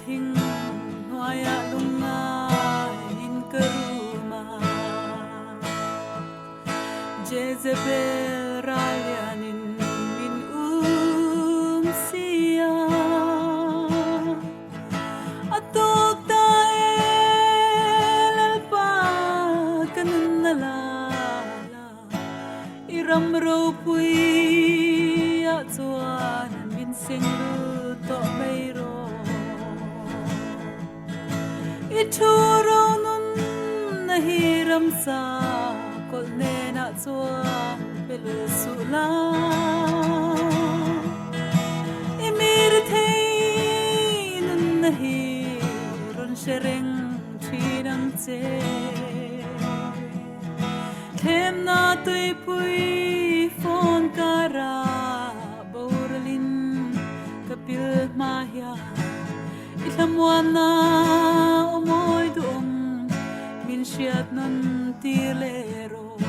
hing Nuaya lunga in karuma Jezebel ralyanin min siya Atok tael alpa kanun nalala Iram raw pui atsuan min singru to mayro Ituro nun nahiram sa kol nena atsuan pelusula Imirtay nun nahiron shereng chinang tse Thêm na tuy pui phone kara Bauralin kapil mahya Ilamwan na umoy doong Minsyat nun tilero